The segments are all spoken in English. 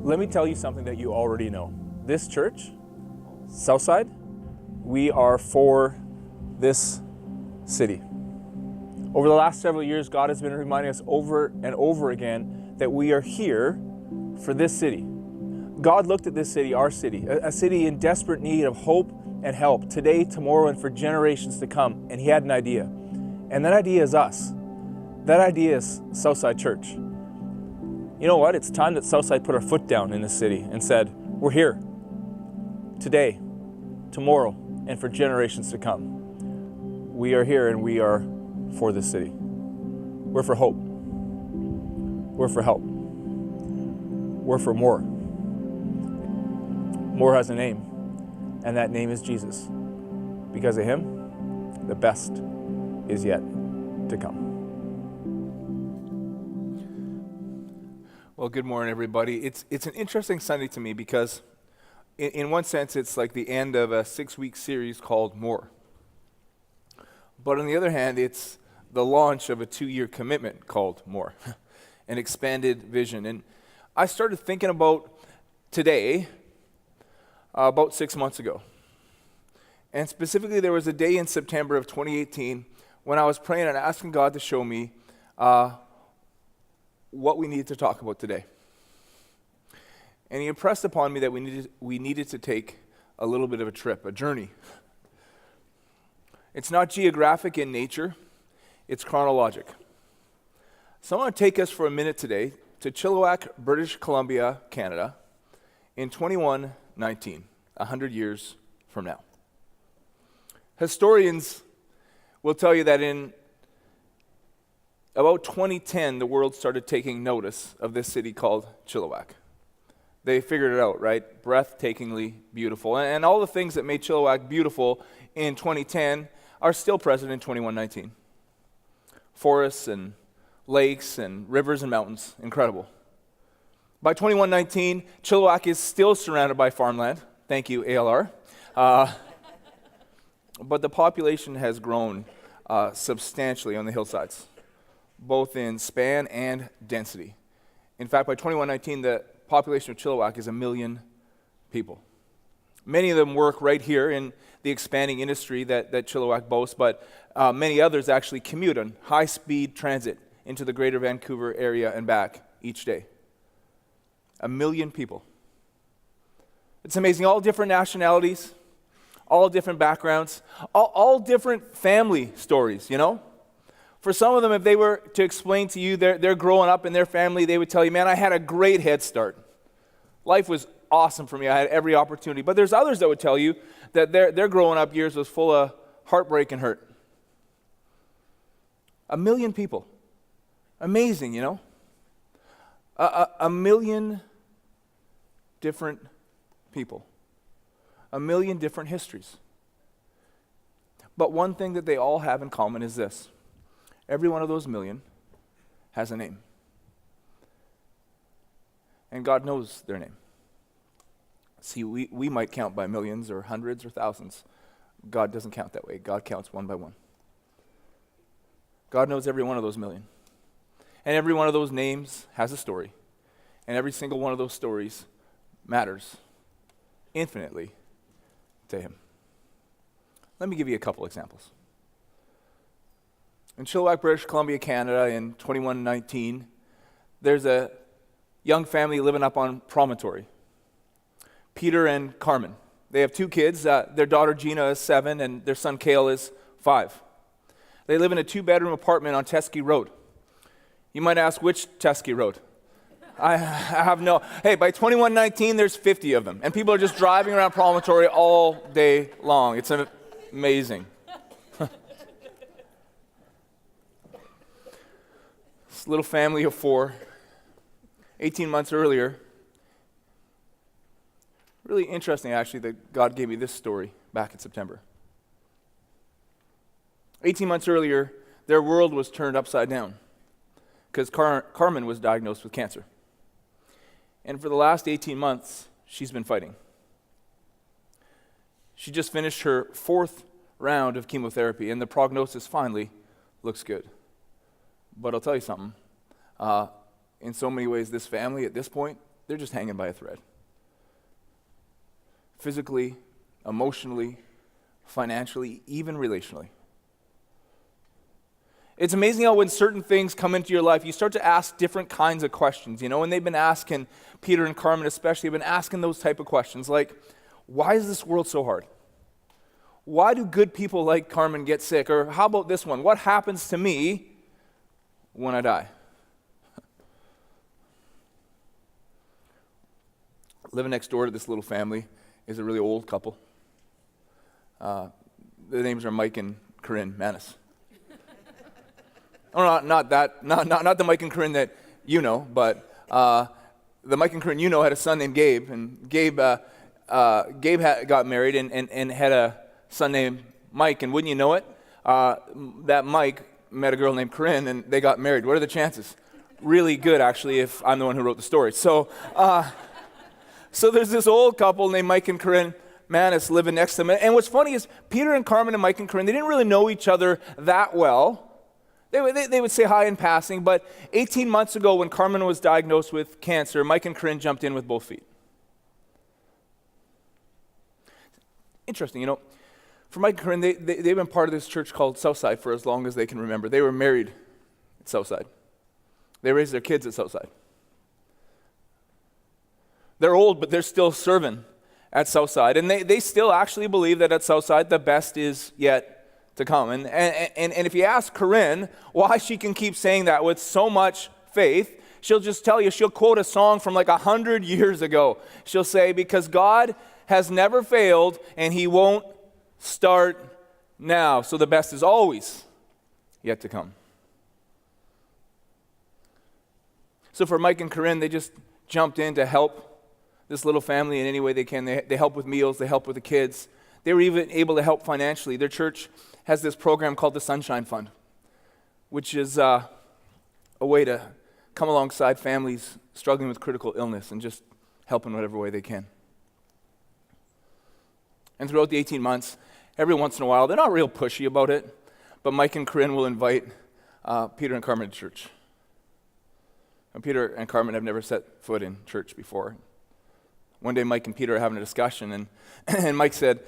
Let me tell you something that you already know. This church, Southside, we are for this city. Over the last several years, God has been reminding us over and over again that we are here for this city. God looked at this city, our city, a city in desperate need of hope and help today, tomorrow, and for generations to come. And He had an idea. And that idea is us. That idea is Southside Church. You know what? It's time that Southside put our foot down in this city and said, we're here today, tomorrow, and for generations to come. We are here and we are for this city. We're for hope. We're for help. We're for more. More has a name, and that name is Jesus. Because of Him, the best is yet to come. Well, good morning, everybody. It's an interesting Sunday to me because in one sense, it's like the end of a 6-week series called More. But on the other hand, it's the launch of a 2-year commitment called More, an expanded vision. And I started thinking about today about 6 months ago. And specifically, there was a day in September of 2018 when I was praying and asking God to show me what we needed to talk about today. And He impressed upon me that we needed to take a little bit of a trip, a journey. It's not geographic in nature, it's chronologic. So I want to take us for a minute today to Chilliwack, British Columbia, Canada, in 2119, 100 years from now. Historians will tell you that in about 2010, the world started taking notice of this city called Chilliwack. They figured it out, right? Breathtakingly beautiful. And all the things that made Chilliwack beautiful in 2010 are still present in 2119. Forests and lakes and rivers and mountains, incredible. By 2119, Chilliwack is still surrounded by farmland. Thank you, ALR. But the population has grown substantially on the hillsides, both in span and density. In fact, by 2119, the population of Chilliwack is 1 million people. Many of them work right here in the expanding industry that Chilliwack boasts, but many others actually commute on high-speed transit into the greater Vancouver area and back each day. 1 million people. It's amazing. All different nationalities, all different backgrounds, all different family stories, you know? For some of them, if they were to explain to you they're growing up in their family, they would tell you, man, I had a great head start. Life was awesome for me. I had every opportunity. But there's others that would tell you that their growing up years was full of heartbreak and hurt. 1 million people. Amazing, you know? 1 million different people. 1 million different histories. But one thing that they all have in common is this. Every one of those million has a name. And God knows their name. See, we might count by millions or hundreds or thousands. God doesn't count that way. God counts one by one. God knows every one of those million. And every one of those names has a story. And every single one of those stories matters infinitely to Him. Let me give you a couple examples. In Chilliwack, British Columbia, Canada, in 2119, there's a young family living up on Promontory. Peter and Carmen. They have 2 kids. Their daughter Gina is 7 and their son Cale is 5. They live in a 2-bedroom apartment on Teskey Road. You might ask, which Teskey Road? I have no... Hey, by 2119, there's 50 of them. And people are just driving around Promontory all day long. It's amazing. This little family of 4, 18 months earlier, really interesting actually that God gave me this story back in September. 18 months earlier, their world was turned upside down because Carmen was diagnosed with cancer. And for the last 18 months, she's been fighting. She just finished her 4th round of chemotherapy, and the prognosis finally looks good. But I'll tell you something. In so many ways, this family at this point they're just hanging by a thread. Physically, emotionally, financially, even relationally. It's amazing how when certain things come into your life, you start to ask different kinds of questions, and they've been asking, Peter and Carmen especially, have been asking those type of questions, like, why is this world so hard? Why do good people like Carmen get sick? Or how about this one? What happens to me when I die? Living next door to this little family is a really old couple. The names are Mike and Corinne Manis. Oh, not the Mike and Corinne that you know, but the Mike and Corinne you know had a son named Gabe, and Gabe got married and had a son named Mike, and wouldn't you know it, that Mike met a girl named Corinne, and they got married. What are the chances? Really good, actually, if I'm the one who wrote the story. So there's this old couple named Mike and Corinne Manis living next to them, and what's funny is Peter and Carmen and Mike and Corinne, they didn't really know each other that well. They would say hi in passing, but 18 months ago when Carmen was diagnosed with cancer, Mike and Corinne jumped in with both feet. Interesting, for Mike and Corinne, they've been part of this church called Southside for as long as they can remember. They were married at Southside. They raised their kids at Southside. They're old, but they're still serving at Southside. And they still actually believe that at Southside the best is yet to come. And if you ask Corinne why she can keep saying that with so much faith, she'll just tell you, she'll quote a song from like 100 years ago. She'll say, because God has never failed and he won't start now. So the best is always yet to come. So for Mike and Corinne, they just jumped in to help this little family in any way they can. They help with meals, they help with the kids. They were even able to help financially. Their church has this program called the Sunshine Fund, which is a way to come alongside families struggling with critical illness and just help in whatever way they can. And throughout the 18 months, every once in a while, they're not real pushy about it, but Mike and Corinne will invite Peter and Carmen to church. And Peter and Carmen have never set foot in church before. One day, Mike and Peter are having a discussion, and Mike said,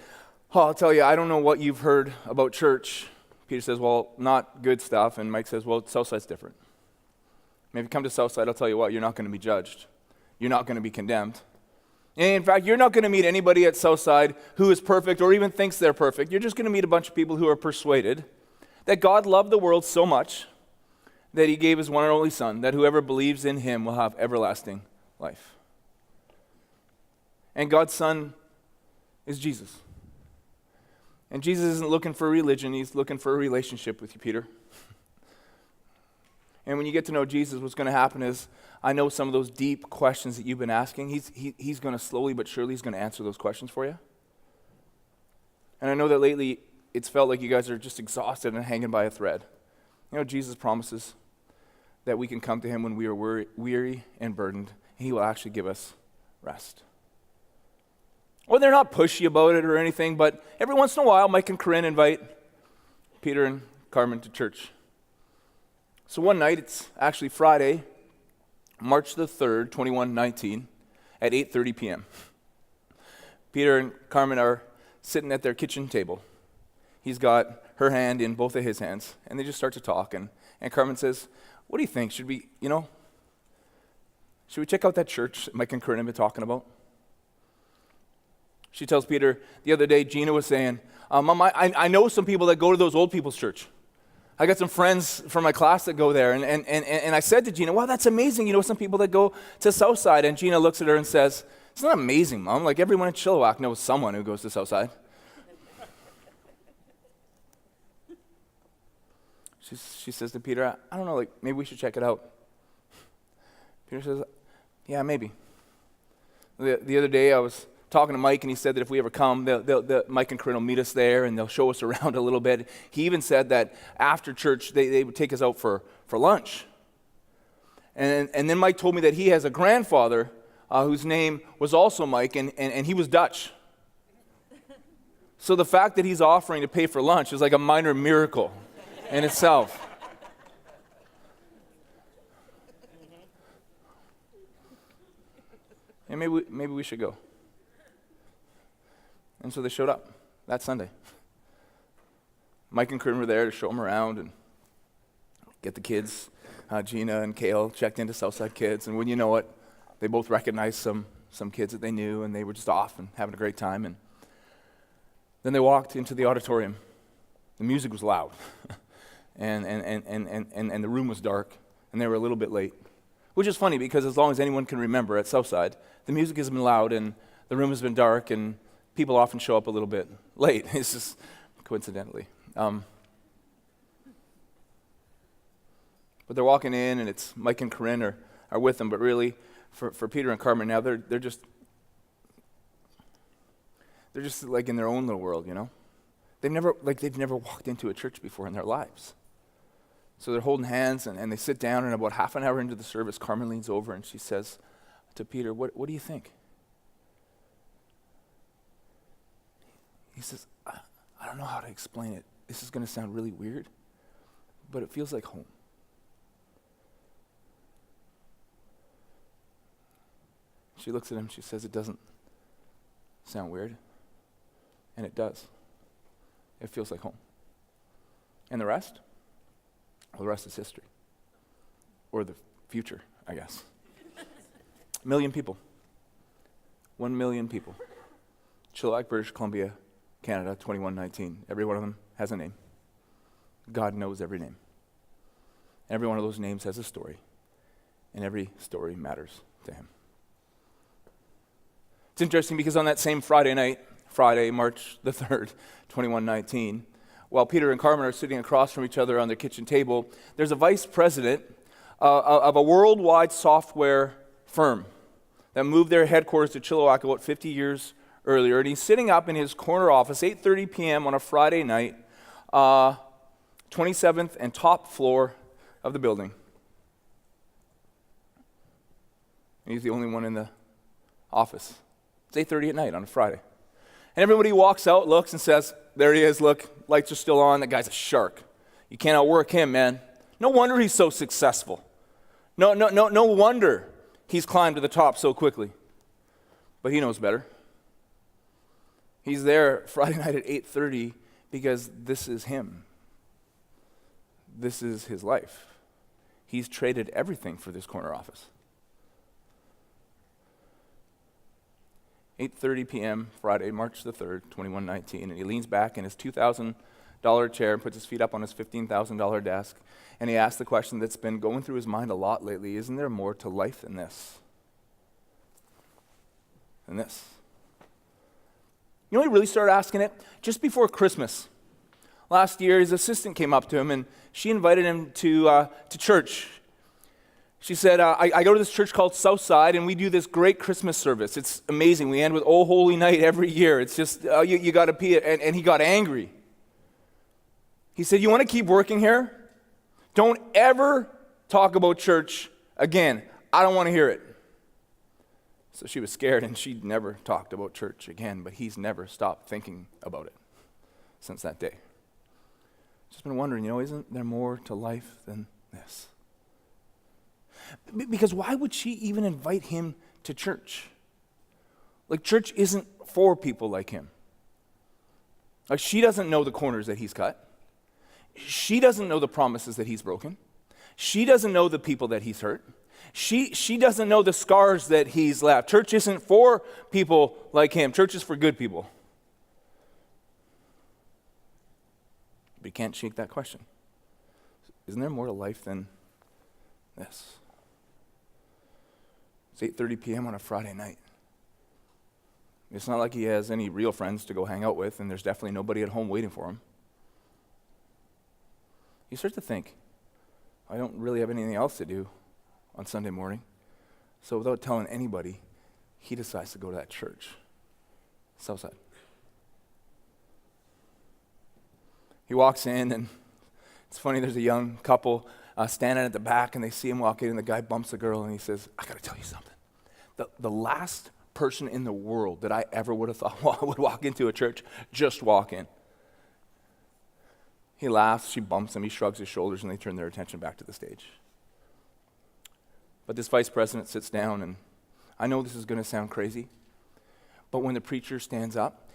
"Oh, I'll tell you, I don't know what you've heard about church." Peter says, "Well, not good stuff." And Mike says, "Well, Southside's different. Maybe come to Southside, I'll tell you what, you're not going to be judged. You're not going to be condemned. And in fact, you're not going to meet anybody at Southside who is perfect or even thinks they're perfect. You're just going to meet a bunch of people who are persuaded that God loved the world so much that he gave his one and only Son, that whoever believes in him will have everlasting life." And God's Son is Jesus. And Jesus isn't looking for a religion, he's looking for a relationship with you, Peter. And when you get to know Jesus, what's going to happen is, I know some of those deep questions that you've been asking, he's going to slowly but surely, he's going to answer those questions for you. And I know that lately, it's felt like you guys are just exhausted and hanging by a thread. Jesus promises that we can come to him when we are weary and burdened, and he will actually give us rest. Well, they're not pushy about it or anything, but every once in a while, Mike and Corinne invite Peter and Carmen to church. So one night, it's actually Friday, March the 3rd, 2119, at 8:30 p.m. Peter and Carmen are sitting at their kitchen table. He's got her hand in both of his hands, and they just start to talk, and Carmen says, "What do you think? Should we check out that church that Mike and Corinne have been talking about?" She tells Peter, the other day, Gina was saying, "Mom, I know some people that go to those old people's church. I got some friends from my class that go there." And I said to Gina, "Wow, that's amazing. Some people that go to Southside." And Gina looks at her and says, "It's not amazing, Mom. Like everyone in Chilliwack knows someone who goes to Southside." She says to Peter, "I don't know, maybe we should check it out." Peter says, "Yeah, maybe." The other day I was talking to Mike, and he said that if we ever come, Mike and Corinne will meet us there, and they'll show us around a little bit. He even said that after church, they would take us out for lunch. And then Mike told me that he has a grandfather whose name was also Mike, and he was Dutch. So the fact that he's offering to pay for lunch is like a minor miracle in itself. And maybe we should go. And so they showed up that Sunday. Mike and Corinne were there to show them around and get the kids. Gina and Kale checked into Southside Kids, and when you know it, they both recognized some kids that they knew, and they were just off and having a great time. And then they walked into the auditorium. The music was loud, and the room was dark, and they were a little bit late, which is funny because as long as anyone can remember at Southside, the music has been loud, and the room has been dark, and people often show up a little bit late. It's just coincidentally. But they're walking in, and it's Mike and Corinne are with them, but really, for Peter and Carmen now, they're just like in their own little world, you know? They've never walked into a church before in their lives. So they're holding hands, and they sit down, and about half an hour into the service, Carmen leans over, and she says to Peter, what do you think? He says, I don't know how to explain it. This is going to sound really weird, but it feels like home. She looks at him, she says, it doesn't sound weird. And it does. It feels like home. And the rest? Well, the rest is history. Or the future, I guess. 1 million people. 1 million people. Chilliwack, British Columbia, Canada, 2119. Every one of them has a name. God knows every name. And every one of those names has a story. And every story matters to him. It's interesting because on that same Friday night, Friday, March the 3rd, 2119, while Peter and Carmen are sitting across from each other on their kitchen table, there's a vice president of a worldwide software firm that moved their headquarters to Chilliwack about 50 years earlier, and he's sitting up in his corner office, 8:30 p.m. on a Friday night, 27th and top floor of the building. And he's the only one in the office. It's 8:30 at night on a Friday. And everybody walks out, looks, and says, there he is, look, lights are still on, that guy's a shark. You can't outwork him, man. No wonder he's so successful. No wonder he's climbed to the top so quickly. But he knows better. He's there Friday night at 8:30 because this is him. This is his life. He's traded everything for this corner office. 8:30 p.m. Friday, March the 3rd, 2119, and he leans back in his $2,000 chair and puts his feet up on his $15,000 desk, and he asks the question that's been going through his mind a lot lately, isn't there more to life than this? Than this? You know, he really started asking it just before Christmas. Last year, his assistant came up to him, and she invited him to church. She said, I go to this church called Southside, and we do this great Christmas service. It's amazing. We end with Oh Holy Night every year. It's just, you got to pee it. And he got angry. He said, you want to keep working here? Don't ever talk about church again. I don't want to hear it. So she was scared, and she'd never talked about church again, but he's never stopped thinking about it since that day. Just been wondering, isn't there more to life than this? Because why would she even invite him to church? Like, church isn't for people like him. Like, she doesn't know the corners that he's cut. She doesn't know the promises that he's broken. She doesn't know the people that he's hurt. She doesn't know the scars that he's left. Church isn't for people like him. Church is for good people. But you can't shake that question. Isn't there more to life than this? It's 8:30 p.m. on a Friday night. It's not like he has any real friends to go hang out with, and there's definitely nobody at home waiting for him. You start to think, I don't really have anything else to do on Sunday morning. So without telling anybody, he decides to go to that church, Southside. He walks in, and it's funny, there's a young couple standing at the back, and they see him walk in, and the guy bumps the girl, and he says, I got to tell you something. The last person in the world that I ever would have thought would walk into a church, just walk in. He laughs, she bumps him, he shrugs his shoulders, and they turn their attention back to the stage. But this vice president sits down, and I know this is going to sound crazy, but when the preacher stands up,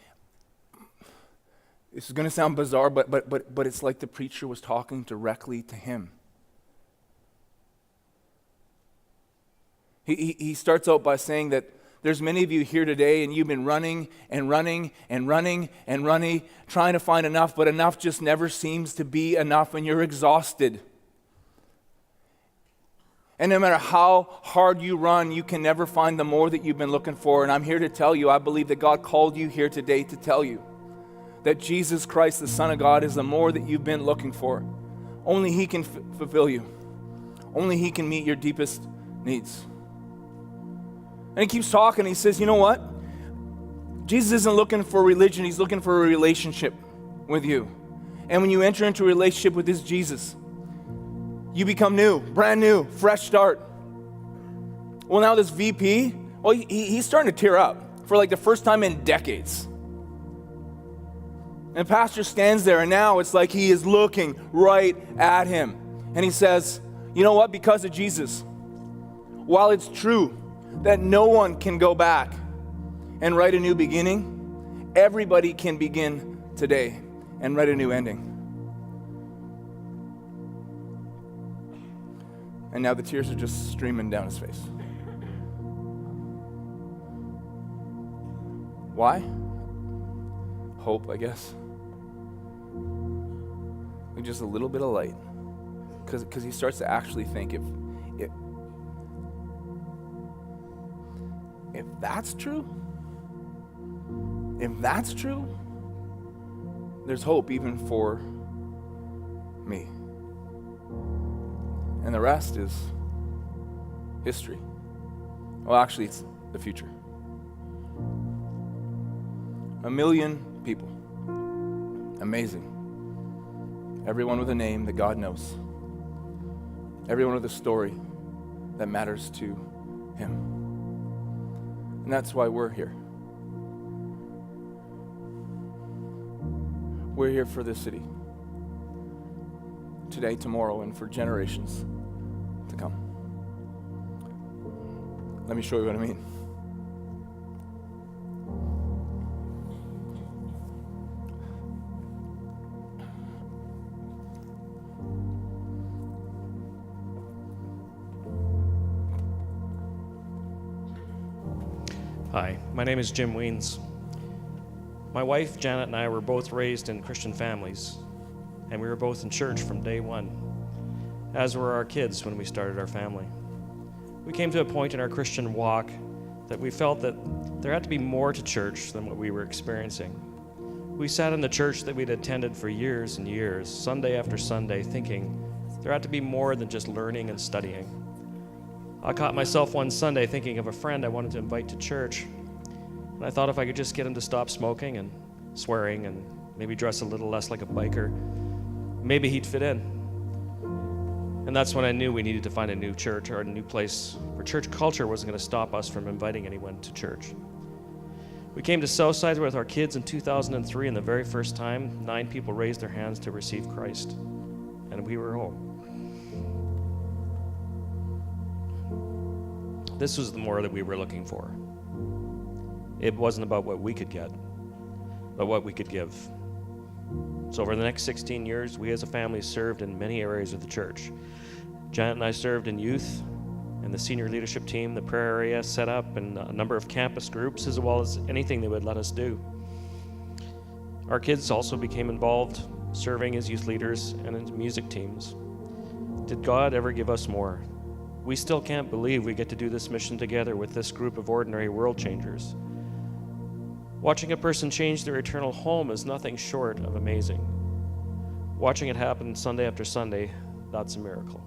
this is going to sound bizarre, but it's like the preacher was talking directly to him. He starts out by saying that there's many of you here today and you've been running and running and running and running, trying to find enough, but enough just never seems to be enough and you're exhausted. And no matter how hard you run, you can never find the more that you've been looking for. And I'm here to tell you, I believe that God called you here today to tell you that Jesus Christ, the Son of God, is the more that you've been looking for. Only He can fulfill you. Only He can meet your deepest needs. And he keeps talking. He says, you know what? Jesus isn't looking for religion. He's looking for a relationship with you. And when you enter into a relationship with this Jesus, you become new, brand new, fresh start. Well, now this VP, he's starting to tear up for like the first time in decades. And the pastor stands there, and now it's like he is looking right at him. And he says, you know what? Because of Jesus, while it's true that no one can go back and write a new beginning, everybody can begin today and write a new ending. And now the tears are just streaming down his face. Why? Hope, I guess. With just a little bit of light. Because he starts to actually think, if that's true, there's hope even for me. And the rest is history. Well, actually, it's the future. 1 million people. Amazing. Everyone with a name that God knows. Everyone with a story that matters to Him. And that's why we're here. We're here for this city. Today, tomorrow, and for generations to come. Let me show you what I mean. Hi, my name is Jim Weens. My wife, Janet, and I were both raised in Christian families, and we were both in church from day one, as were our kids when we started our family. We came to a point in our Christian walk that we felt that there had to be more to church than what we were experiencing. We sat in the church that we'd attended for years and years, Sunday after Sunday, thinking there had to be more than just learning and studying. I caught myself one Sunday thinking of a friend I wanted to invite to church, and I thought if I could just get him to stop smoking and swearing and maybe dress a little less like a biker, maybe he'd fit in. And that's when I knew we needed to find a new church or a new place where church culture wasn't going to stop us from inviting anyone to church. We came to Southside with our kids in 2003, and the very first time, 9 people raised their hands to receive Christ, and we were home. This was the more that we were looking for. It wasn't about what we could get, but what we could give. So over the next 16 years, we as a family served in many areas of the church. Janet and I served in youth and the senior leadership team, the prayer area set up, and a number of campus groups, as well as anything they would let us do. Our kids also became involved, serving as youth leaders and in music teams. Did God ever give us more? We still can't believe we get to do this mission together with this group of ordinary world changers. Watching a person change their eternal home is nothing short of amazing. Watching it happen Sunday after Sunday, that's a miracle.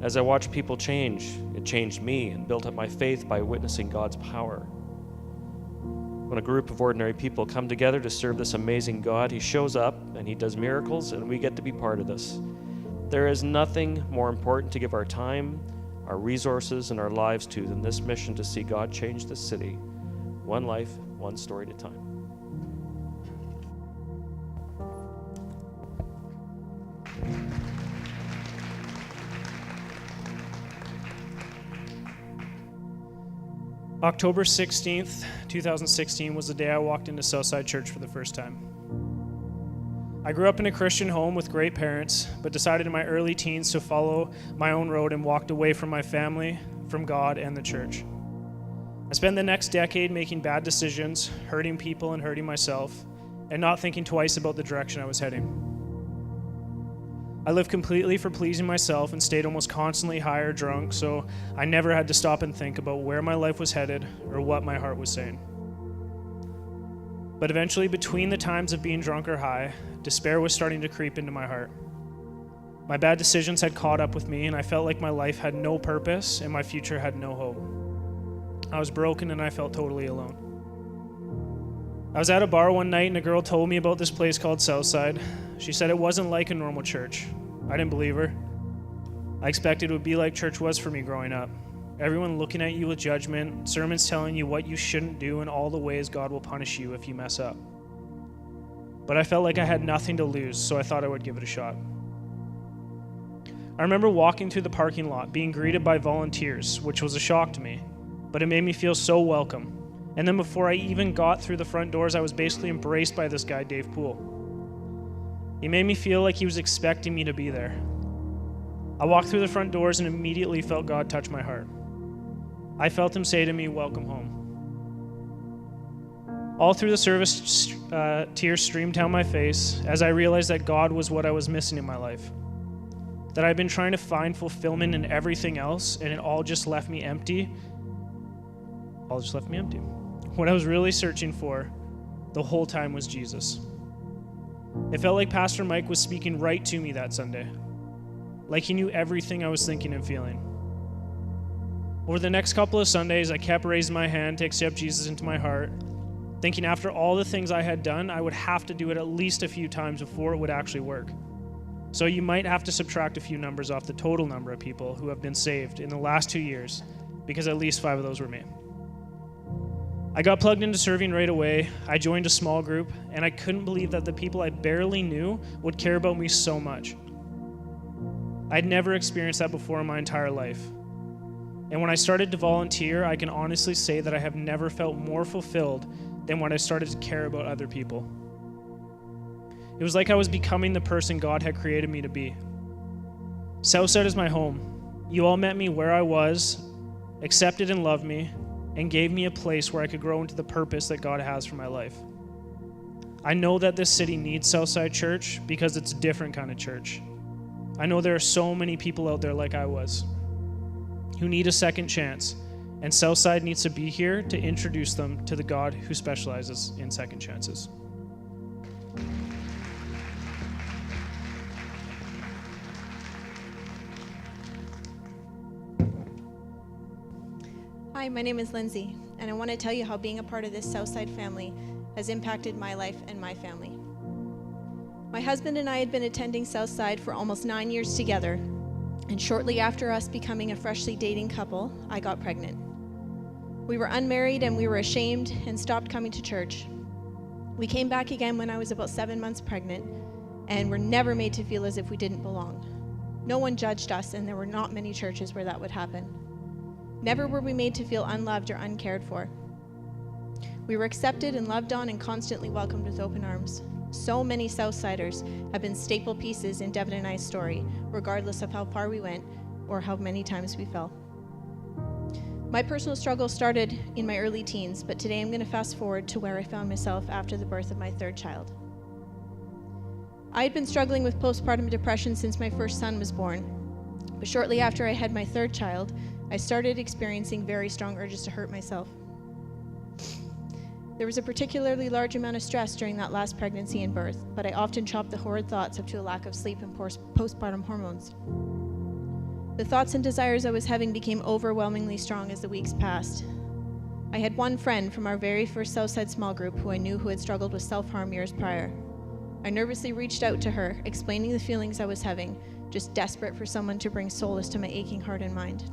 As I watched people change, it changed me and built up my faith by witnessing God's power. When a group of ordinary people come together to serve this amazing God, He shows up and He does miracles, and we get to be part of this. There is nothing more important to give our time, our resources, and our lives to than this mission to see God change this city, one life, one story at a time. October 16th, 2016 was the day I walked into Southside Church for the first time. I grew up in a Christian home with great parents, but decided in my early teens to follow my own road and walked away from my family, from God, and the church. I spent the next decade making bad decisions, hurting people and hurting myself, and not thinking twice about the direction I was heading. I lived completely for pleasing myself and stayed almost constantly high or drunk, so I never had to stop and think about where my life was headed or what my heart was saying. But eventually, between the times of being drunk or high, despair was starting to creep into my heart. My bad decisions had caught up with me, and I felt like my life had no purpose and my future had no hope. I was broken and I felt totally alone. I was at a bar one night and a girl told me about this place called Southside. She said it wasn't like a normal church. I didn't believe her. I expected it would be like church was for me growing up. Everyone looking at you with judgment, sermons telling you what you shouldn't do and all the ways God will punish you if you mess up. But I felt like I had nothing to lose, so I thought I would give it a shot. I remember walking through the parking lot, being greeted by volunteers, which was a shock to me, but it made me feel so welcome. And then before I even got through the front doors, I was basically embraced by this guy, Dave Poole. He made me feel like he was expecting me to be there. I walked through the front doors and immediately felt God touch my heart. I felt him say to me, "Welcome home." All through the service, tears streamed down my face as I realized that God was what I was missing in my life. That I'd been trying to find fulfillment in everything else, and it all just left me empty. What I was really searching for the whole time was Jesus. It felt like Pastor Mike was speaking right to me that Sunday, like he knew everything I was thinking and feeling. Over the next couple of Sundays, I kept raising my hand to accept Jesus into my heart, thinking after all the things I had done, I would have to do it at least a few times before it would actually work. So you might have to subtract a few numbers off the total number of people who have been saved in the last 2 years, because at least 5 of those were me. I got plugged into serving right away. I joined a small group, and I couldn't believe that the people I barely knew would care about me so much. I'd never experienced that before in my entire life. And when I started to volunteer, I can honestly say that I have never felt more fulfilled than when I started to care about other people. It was like I was becoming the person God had created me to be. Southside is my home. You all met me where I was, accepted and loved me, and gave me a place where I could grow into the purpose that God has for my life. I know that this city needs Southside Church because it's a different kind of church. I know there are so many people out there like I was who need a second chance, and Southside needs to be here to introduce them to the God who specializes in second chances. Hi, my name is Lindsay, and I want to tell you how being a part of this Southside family has impacted my life and my family. My husband and I had been attending Southside for almost 9 years together, and shortly after us becoming a freshly dating couple, I got pregnant. We were unmarried and we were ashamed and stopped coming to church. We came back again when I was about 7 months pregnant, and were never made to feel as if we didn't belong. No one judged us, and there were not many churches where that would happen. Never were we made to feel unloved or uncared for. We were accepted and loved on and constantly welcomed with open arms. So many Southsiders have been staple pieces in Devin and I's story, regardless of how far we went or how many times we fell. My personal struggle started in my early teens, but today I'm going to fast forward to where I found myself after the birth of my third child. I had been struggling with postpartum depression since my first son was born, but shortly after I had my third child, I started experiencing very strong urges to hurt myself. There was a particularly large amount of stress during that last pregnancy and birth, but I often chalked the horrid thoughts up to a lack of sleep and postpartum hormones. The thoughts and desires I was having became overwhelmingly strong as the weeks passed. I had one friend from our very first Southside small group who I knew who had struggled with self-harm years prior. I nervously reached out to her, explaining the feelings I was having, just desperate for someone to bring solace to my aching heart and mind.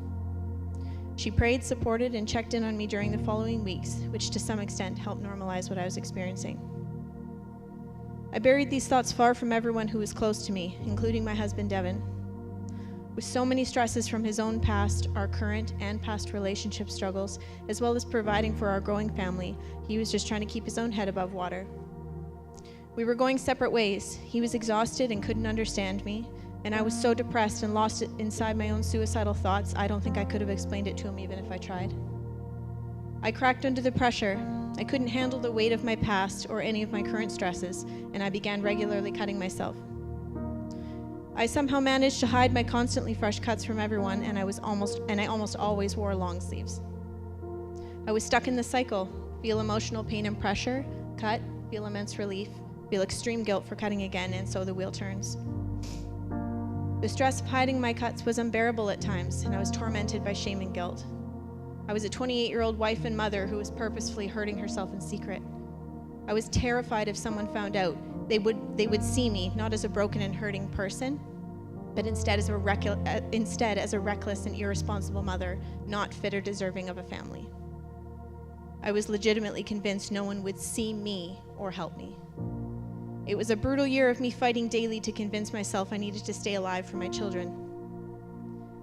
She prayed, supported, and checked in on me during the following weeks, which to some extent helped normalize what I was experiencing. I buried these thoughts far from everyone who was close to me, including my husband, Devin. With so many stresses from his own past, our current and past relationship struggles, as well as providing for our growing family, he was just trying to keep his own head above water. We were going separate ways. He was exhausted and couldn't understand me, and I was so depressed and lost inside my own suicidal thoughts, I don't think I could have explained it to him even if I tried. I cracked under the pressure. I couldn't handle the weight of my past or any of my current stresses, and I began regularly cutting myself. I somehow managed to hide my constantly fresh cuts from everyone, and I almost always wore long sleeves. I was stuck in the cycle: feel emotional pain and pressure, cut, feel immense relief, feel extreme guilt for cutting again, and so the wheel turns. The stress of hiding my cuts was unbearable at times, and I was tormented by shame and guilt. I was a 28-year-old wife and mother who was purposefully hurting herself in secret. I was terrified if someone found out, they would see me not as a broken and hurting person, but instead as a reckless and irresponsible mother, not fit or deserving of a family. I was legitimately convinced no one would see me or help me. It was a brutal year of me fighting daily to convince myself I needed to stay alive for my children.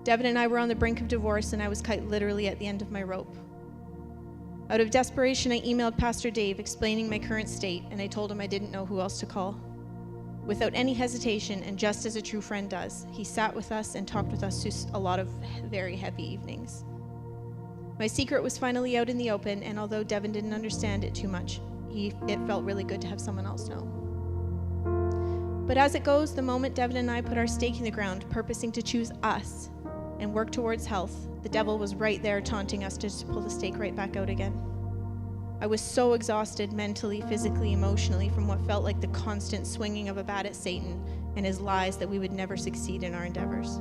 Devin and I were on the brink of divorce, and I was quite literally at the end of my rope. Out of desperation, I emailed Pastor Dave explaining my current state, and I told him I didn't know who else to call. Without any hesitation, and just as a true friend does, he sat with us and talked with us through a lot of very heavy evenings. My secret was finally out in the open, and although Devin didn't understand it too much, it felt really good to have someone else know. But as it goes, the moment Devin and I put our stake in the ground, purposing to choose us and work towards health, the devil was right there taunting us to just pull the stake right back out again. I was so exhausted mentally, physically, emotionally from what felt like the constant swinging of a bat at Satan and his lies that we would never succeed in our endeavors.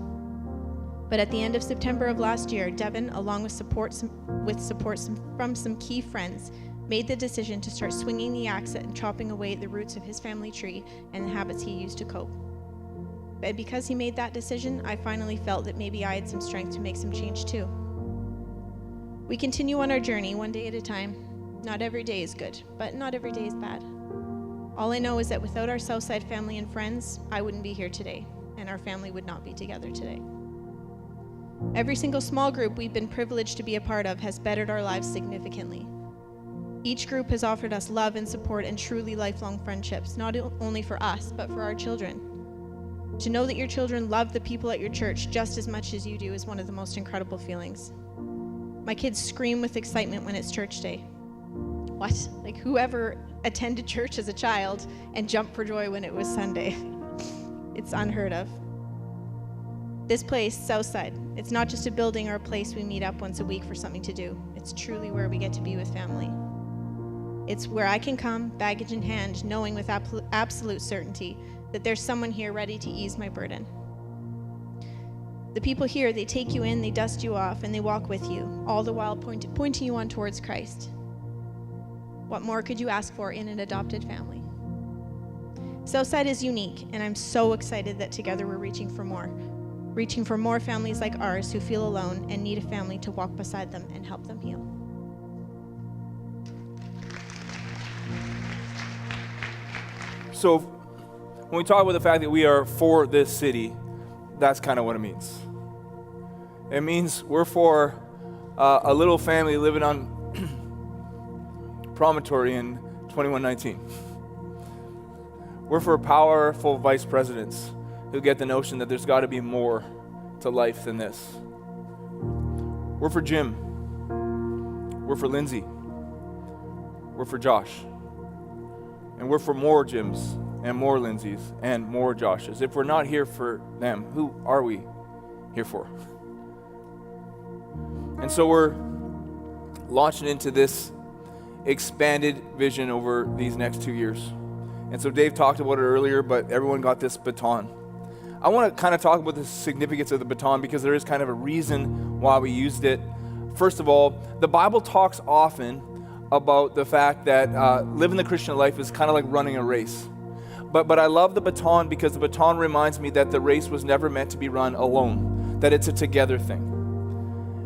But at the end of September of last year, Devin, along with support from some key friends, made the decision to start swinging the axe and chopping away at the roots of his family tree and the habits he used to cope. But because he made that decision, I finally felt that maybe I had some strength to make some change too. We continue on our journey one day at a time. Not every day is good, but not every day is bad. All I know is that without our Southside family and friends, I wouldn't be here today, and our family would not be together today. Every single small group we've been privileged to be a part of has bettered our lives significantly. Each group has offered us love and support and truly lifelong friendships, not only for us, but for our children. To know that your children love the people at your church just as much as you do is one of the most incredible feelings. My kids scream with excitement when it's church day. What? Like, whoever attended church as a child and jumped for joy when it was Sunday? It's unheard of. This place, Southside, it's not just a building or a place we meet up once a week for something to do. It's truly where we get to be with family. It's where I can come, baggage in hand, knowing with absolute certainty that there's someone here ready to ease my burden. The people here, they take you in, they dust you off, and they walk with you, all the while pointing you on towards Christ. What more could you ask for in an adopted family? Southside is unique, and I'm so excited that together we're reaching for more families like ours who feel alone and need a family to walk beside them and help them heal. So when we talk about the fact that we are for this city, that's kind of what it means. It means we're for a little family living on Promontory in 2119. We're for powerful vice presidents who get the notion that there's got to be more to life than this. We're for Jim. We're for Lindsay. We're for Josh. And we're for more Jims and more Lindsays and more Joshes. If we're not here for them, who are we here for? And so we're launching into this expanded vision over these next 2 years. And so Dave talked about it earlier, but everyone got this baton. I want to kind of talk about the significance of the baton because there is kind of a reason why we used it. First of all, the Bible talks often about the fact that living the Christian life is kind of like running a race. But I love the baton because the baton reminds me that the race was never meant to be run alone, that it's a together thing.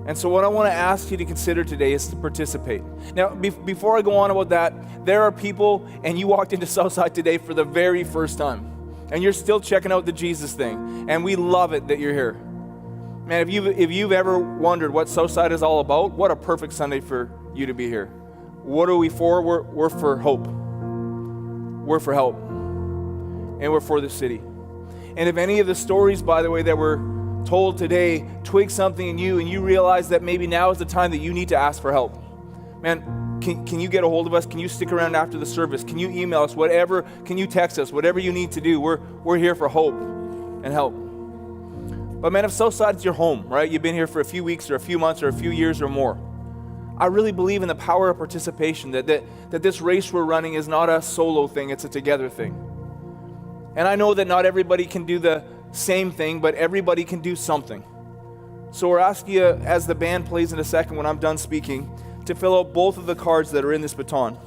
And so what I want to ask you to consider today is to participate. Now, before I go on about that, there are people, and you walked into Southside today for the very first time, and you're still checking out the Jesus thing, and we love it that you're here. Man, if you've ever wondered what Southside is all about, what a perfect Sunday for you to be here. What are we for? We're for hope. We're for help. And we're for the city. And if any of the stories, by the way, that were told today twig something in you and you realize that maybe now is the time that you need to ask for help, man, can you get a hold of us? Can you stick around after the service? Can you email us? Whatever. Can you text us? Whatever you need to do. We're here for hope and help. But man, if Southside's your home, right? You've been here for a few weeks or a few months or a few years or more. I really believe in the power of participation, that this race we're running is not a solo thing, it's a together thing. And I know that not everybody can do the same thing, but everybody can do something. So we're asking you, as the band plays in a second when I'm done speaking, to fill out both of the cards that are in this baton.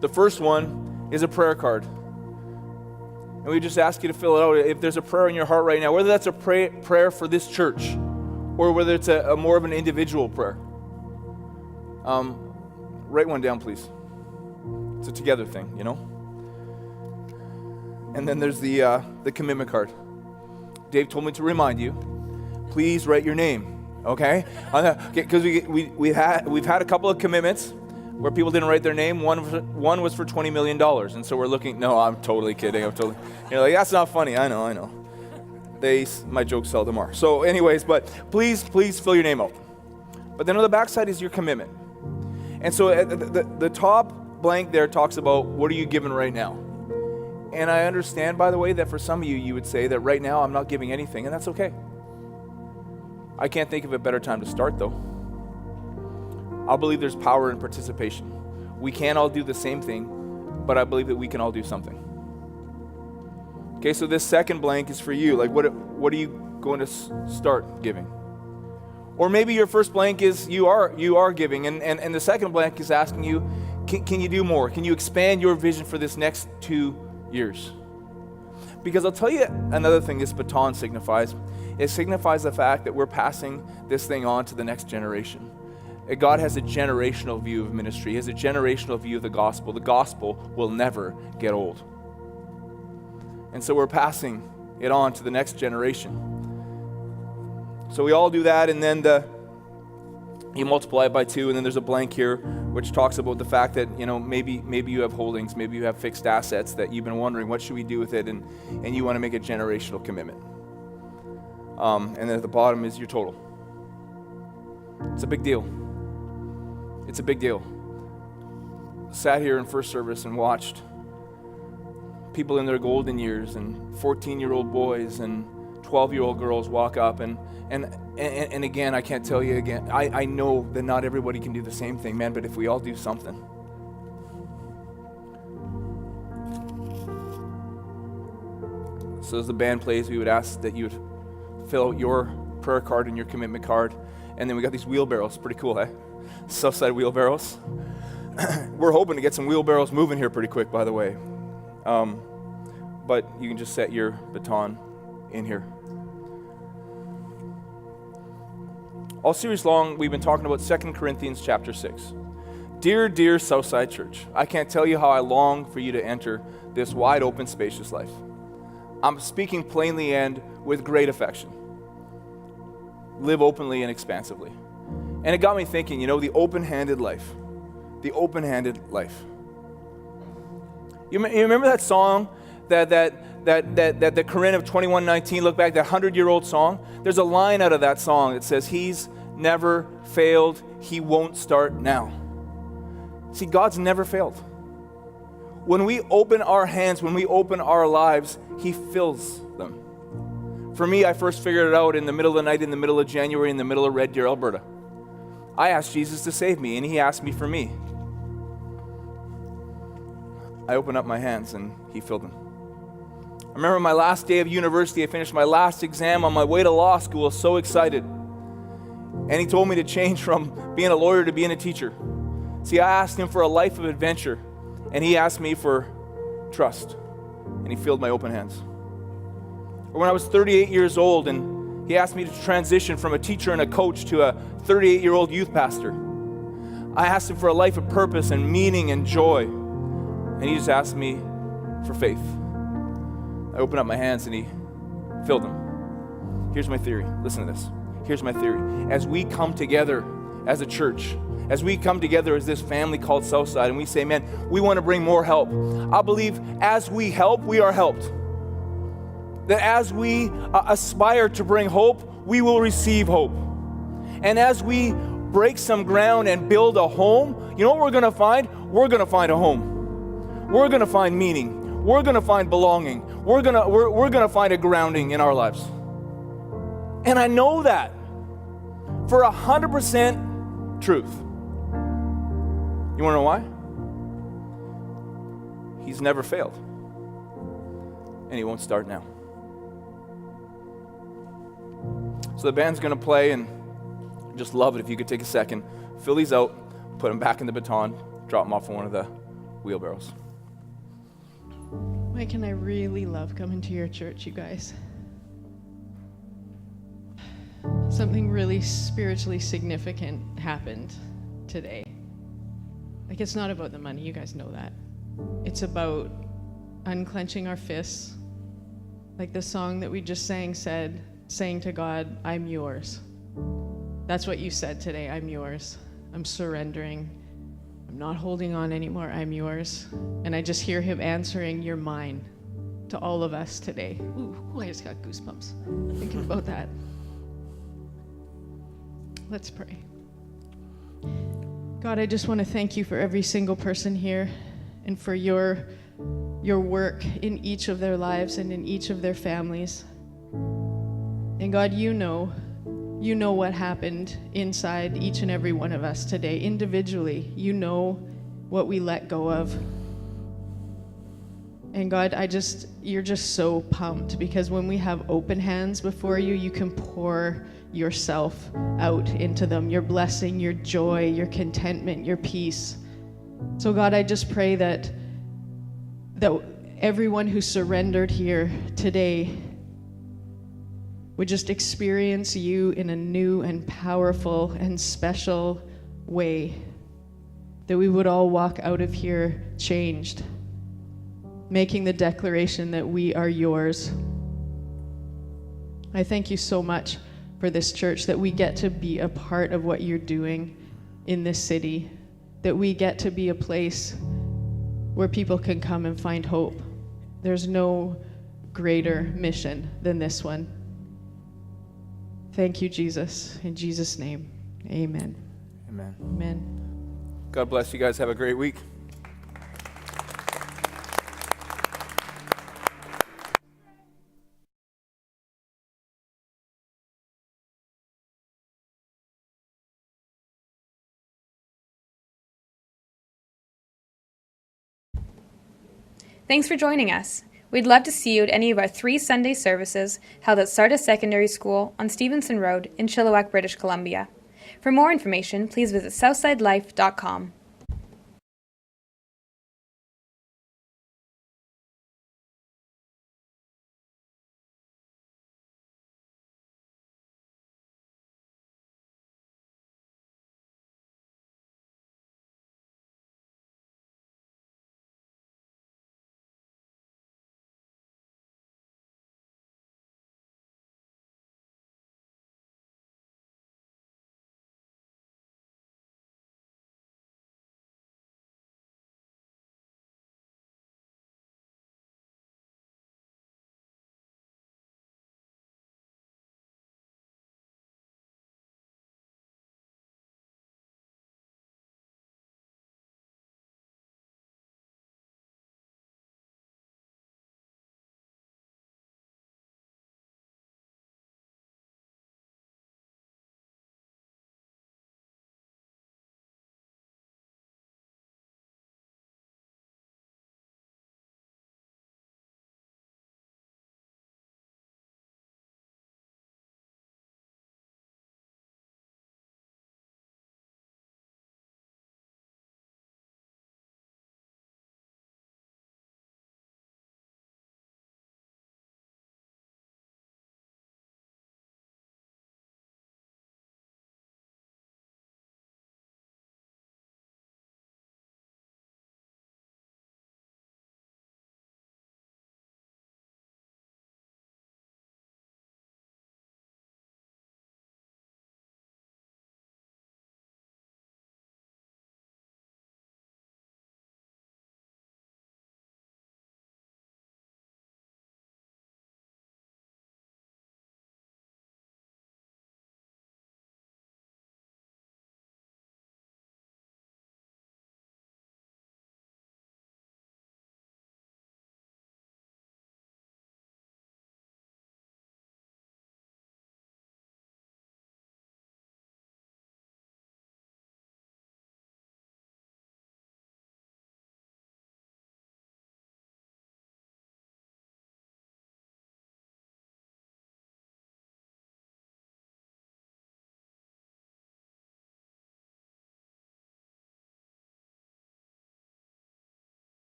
The first one is a prayer card. And we just ask you to fill it out. If there's a prayer in your heart right now, whether that's a prayer for this church or whether it's a more of an individual prayer, write one down, please. It's a together thing, you know? And then there's the commitment card. Dave told me to remind you, please write your name, okay? Because we've had a couple of commitments where people didn't write their name. One was for $20 million, and so we're looking. No, I'm totally kidding. You're like, that's not funny. I know. My jokes seldom are. So, anyways, but please fill your name out. But then on the backside is your commitment. And so the top blank there talks about what are you giving right now. And I understand, by the way, that for some of you would say that right now I'm not giving anything, and that's okay. I can't think of a better time to start, though. I believe there's power in participation. We can't all do the same thing, but I believe that we can all do something. Okay, so this second blank is for you. Like, what are you going to start giving? Or maybe your first blank is you are giving, and the second blank is asking you, can you do more? Can you expand your vision for this next 2 years? Because I'll tell you another thing this baton signifies. It signifies the fact that we're passing this thing on to the next generation. God has a generational view of ministry. He has a generational view of the gospel. The gospel will never get old. And so we're passing it on to the next generation. So we all do that, and then you multiply it by 2, and then there's a blank here which talks about the fact that, you know, maybe you have holdings, maybe you have fixed assets that you've been wondering, what should we do with it, and you want to make a generational commitment. And then at the bottom is your total. It's a big deal. It's a big deal. Sat here in first service and watched people in their golden years and 14-year-old boys and 12-year-old girls walk up and again, I can't tell you again, I know that not everybody can do the same thing, man, but if we all do something. So as the band plays, we would ask that you would fill out your prayer card and your commitment card. And then we got these wheelbarrows. Pretty cool, eh? Southside wheelbarrows. We're hoping to get some wheelbarrows moving here pretty quick, by the way. But you can just set your baton in here. All series long, we've been talking about 2 Corinthians chapter 6. Dear Southside Church, I can't tell you how I long for you to enter this wide open, spacious life. I'm speaking plainly and with great affection. Live openly and expansively. And it got me thinking, you know, the open-handed life. The open-handed life. You remember that song that the Corinne of 21:19, look back, that 100-year-old song? There's a line out of that song that says, He's never failed, He won't start now. See, God's never failed. When we open our hands, when we open our lives, He fills them. For me, I first figured it out in the middle of the night, in the middle of January, in the middle of Red Deer, Alberta. I asked Jesus to save me, and He asked me for me. I opened up my hands, and He filled them. I remember my last day of university, I finished my last exam on my way to law school, so excited. And He told me to change from being a lawyer to being a teacher. See, I asked Him for a life of adventure, and He asked me for trust, and He filled my open hands. Or when I was 38 years old, and He asked me to transition from a teacher and a coach to a 38-year-old youth pastor. I asked Him for a life of purpose and meaning and joy, and He just asked me for faith. I opened up my hands, and He filled them. Here's my theory. Listen to this. Here's my theory. As we come together as a church, as we come together as this family called Southside, and we say, man, we want to bring more help. I believe as we help, we are helped. That as we aspire to bring hope, we will receive hope. And as we break some ground and build a home, you know what we're going to find? We're going to find a home. We're going to find meaning. We're going to find belonging. We're going to find a grounding in our lives. And I know that for 100% truth. You want to know why? He's never failed. And he won't start now. So the band's going to play, and just love it if you could take a second, fill these out, put them back in the baton, drop them off on one of the wheelbarrows. Mike and I really love coming to your church, you guys. Something really spiritually significant happened today. Like, it's not about the money, you guys know that. It's about unclenching our fists. Like the song that we just sang said, saying to God, I'm yours. That's what you said today, I'm yours. I'm surrendering. I'm not holding on anymore, I'm yours. And I just hear him answering, you're mine, to all of us today. Ooh, I just got goosebumps thinking about that. Let's pray. God, I just want to thank you for every single person here and for your work in each of their lives and in each of their families. And God, you know what happened inside each and every one of us today, individually. You know what we let go of. And God, you're just so pumped, because when we have open hands before you, you can pour yourself out into them, your blessing, your joy, your contentment, your peace. So God, I just pray that everyone who surrendered here today would just experience you in a new and powerful and special way. That we would all walk out of here changed, making the declaration that we are yours. I thank you so much for this church, that we get to be a part of what you're doing in this city, that we get to be a place where people can come and find hope. There's no greater mission than this one. Thank you, Jesus. In Jesus' name, amen. Amen. Amen. God bless you guys. Have a great week. Thanks for joining us. We'd love to see you at any of our 3 Sunday services held at Sardis Secondary School on Stevenson Road in Chilliwack, British Columbia. For more information, please visit southsidelife.com.